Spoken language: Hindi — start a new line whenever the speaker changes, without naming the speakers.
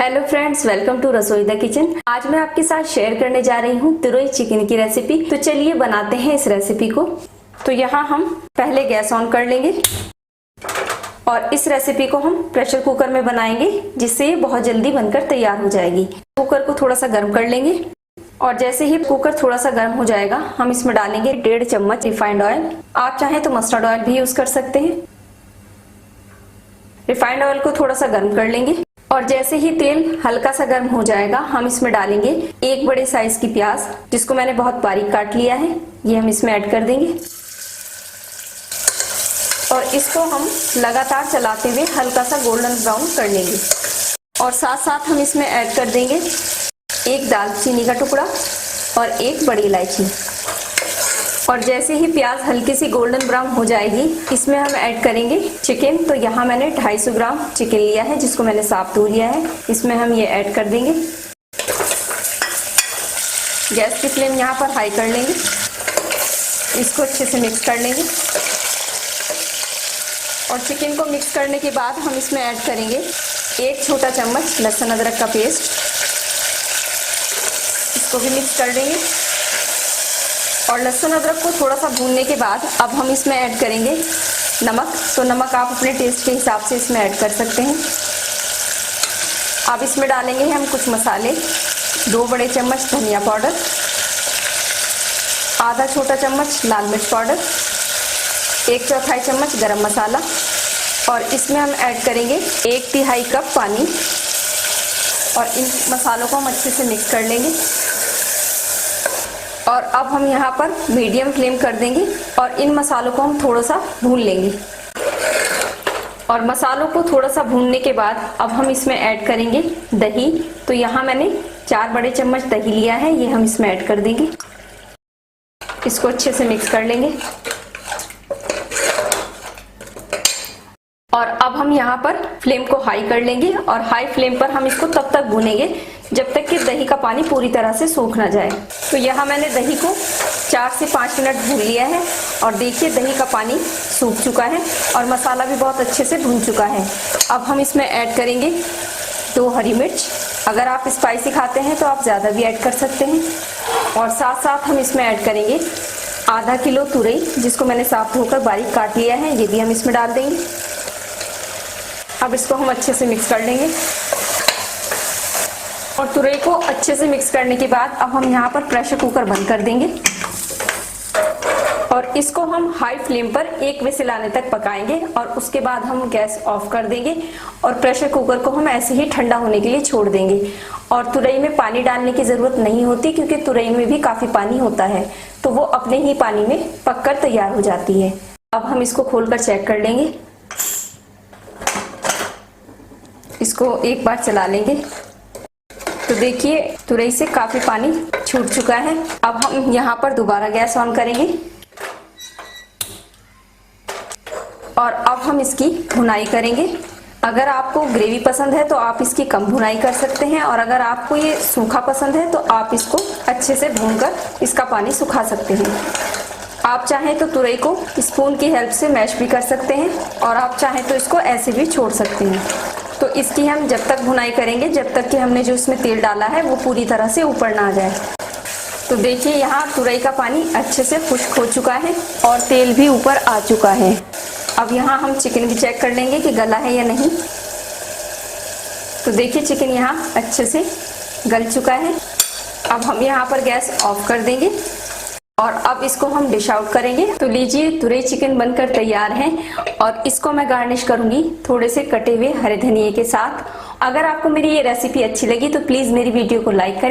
हेलो फ्रेंड्स, वेलकम टू रसोई द किचन। आज मैं आपके साथ शेयर करने जा रही हूँ तुरई चिकन की रेसिपी। तो चलिए बनाते हैं इस रेसिपी को। तो यहाँ हम पहले गैस ऑन कर लेंगे और इस रेसिपी को हम प्रेशर कुकर में बनाएंगे, जिससे ये बहुत जल्दी बनकर तैयार हो जाएगी। कुकर को थोड़ा सा गर्म कर लेंगे और जैसे ही कुकर थोड़ा सा गर्म हो जाएगा हम इसमें डालेंगे 1.5 चम्मच रिफाइंड ऑयल। आप चाहें तो मस्टर्ड ऑयल भी यूज कर सकते हैं। रिफाइंड ऑयल को थोड़ा सा गर्म कर लेंगे और जैसे ही तेल हल्का सा गर्म हो जाएगा हम इसमें डालेंगे एक बड़े साइज की प्याज, जिसको मैंने बहुत बारीक काट लिया है। ये हम इसमें ऐड कर देंगे और इसको हम लगातार चलाते हुए हल्का सा गोल्डन ब्राउन कर लेंगे। और साथ साथ हम इसमें ऐड कर देंगे एक दालचीनी का टुकड़ा और एक बड़ी इलायची। और जैसे ही प्याज हल्की सी गोल्डन ब्राउन हो जाएगी इसमें हम ऐड करेंगे चिकन। तो यहाँ मैंने 250 ग्राम चिकन लिया है, जिसको मैंने साफ धो लिया है। इसमें हम ये ऐड कर देंगे। गैस की फ्लेम यहाँ पर हाई कर लेंगे। इसको अच्छे से मिक्स कर लेंगे और चिकन को मिक्स करने के बाद हम इसमें ऐड करेंगे 1 छोटा चम्मच लहसुन अदरक का पेस्ट। इसको भी मिक्स कर देंगे और लहसुन अदरक को थोड़ा सा भूनने के बाद अब हम इसमें ऐड करेंगे नमक। तो नमक आप अपने टेस्ट के हिसाब से इसमें ऐड कर सकते हैं। अब इसमें डालेंगे हम कुछ मसाले, 2 बड़े चम्मच धनिया पाउडर, आधा छोटा चम्मच लाल मिर्च पाउडर, 1/4 चम्मच गरम मसाला और इसमें हम ऐड करेंगे 1/3 कप पानी। और इन मसालों को हम अच्छे से मिक्स कर लेंगे और अब हम यहाँ पर मीडियम फ्लेम कर देंगे और इन मसालों को हम थोड़ा सा भून लेंगे। और मसालों को थोड़ा सा भूनने के बाद अब हम इसमें ऐड करेंगे दही। तो यहाँ मैंने 4 बड़े चम्मच दही लिया है, ये हम इसमें ऐड कर देंगे। इसको अच्छे से मिक्स कर लेंगे और अब हम यहाँ पर फ्लेम को हाई कर लेंगे और हाई फ्लेम पर हम इसको तब तक भूनेंगे जब तक कि दही का पानी पूरी तरह से सूख ना जाए। तो यहाँ मैंने दही को 4 से 5 मिनट भून लिया है और देखिए दही का पानी सूख चुका है और मसाला भी बहुत अच्छे से भून चुका है। अब हम इसमें ऐड करेंगे 2 हरी मिर्च। अगर आप स्पाइसी खाते हैं तो आप ज़्यादा भी ऐड कर सकते हैं। और साथ साथ हम इसमें ऐड करेंगे आधा किलो तुरई, जिसको मैंने साफ धोकर बारीक काट लिया है। ये भी हम इसमें डाल देंगे। अब इसको हम अच्छे से मिक्स कर लेंगे और तुरई को अच्छे से मिक्स करने के बाद अब हम यहाँ पर प्रेशर कुकर बंद कर देंगे और इसको हम हाई फ्लेम पर 1 विसिल आने तक पकाएंगे और उसके बाद हम गैस ऑफ कर देंगे और प्रेशर कुकर को हम ऐसे ही ठंडा होने के लिए छोड़ देंगे। और तुरई में पानी डालने की जरूरत नहीं होती, क्योंकि तुरई में भी काफी पानी होता है, तो वो अपने ही पानी में पककर तैयार हो जाती है। अब हम इसको खोलकर चेक कर लेंगे। इसको एक बार चला लेंगे तो देखिए तुरई से काफी पानी छूट चुका है। अब हम यहाँ पर दोबारा गैस ऑन करेंगे और अब हम इसकी भुनाई करेंगे। अगर आपको ग्रेवी पसंद है तो आप इसकी कम भुनाई कर सकते हैं और अगर आपको ये सूखा पसंद है तो आप इसको अच्छे से भूनकर इसका पानी सुखा सकते हैं। आप चाहें तो तुरई को स्पून की हेल्प से मैश भी कर सकते हैं और आप चाहें तो इसको ऐसे भी छोड़ सकते हैं। तो इसकी हम जब तक भुनाई करेंगे जब तक कि हमने जो इसमें तेल डाला है वो पूरी तरह से ऊपर ना आ जाए। तो देखिए यहाँ तुरई का पानी अच्छे से खुश्क हो चुका है और तेल भी ऊपर आ चुका है। अब यहाँ हम चिकन भी चेक कर लेंगे कि गला है या नहीं। तो देखिए चिकन यहाँ अच्छे से गल चुका है। अब हम यहाँ पर गैस ऑफ कर देंगे और अब इसको हम डिश आउट करेंगे। तो लीजिए तुरई चिकन बनकर तैयार है और इसको मैं गार्निश करूंगी थोड़े से कटे हुए हरे धनिये के साथ। अगर आपको मेरी ये रेसिपी अच्छी लगी तो प्लीज मेरी वीडियो को लाइक करें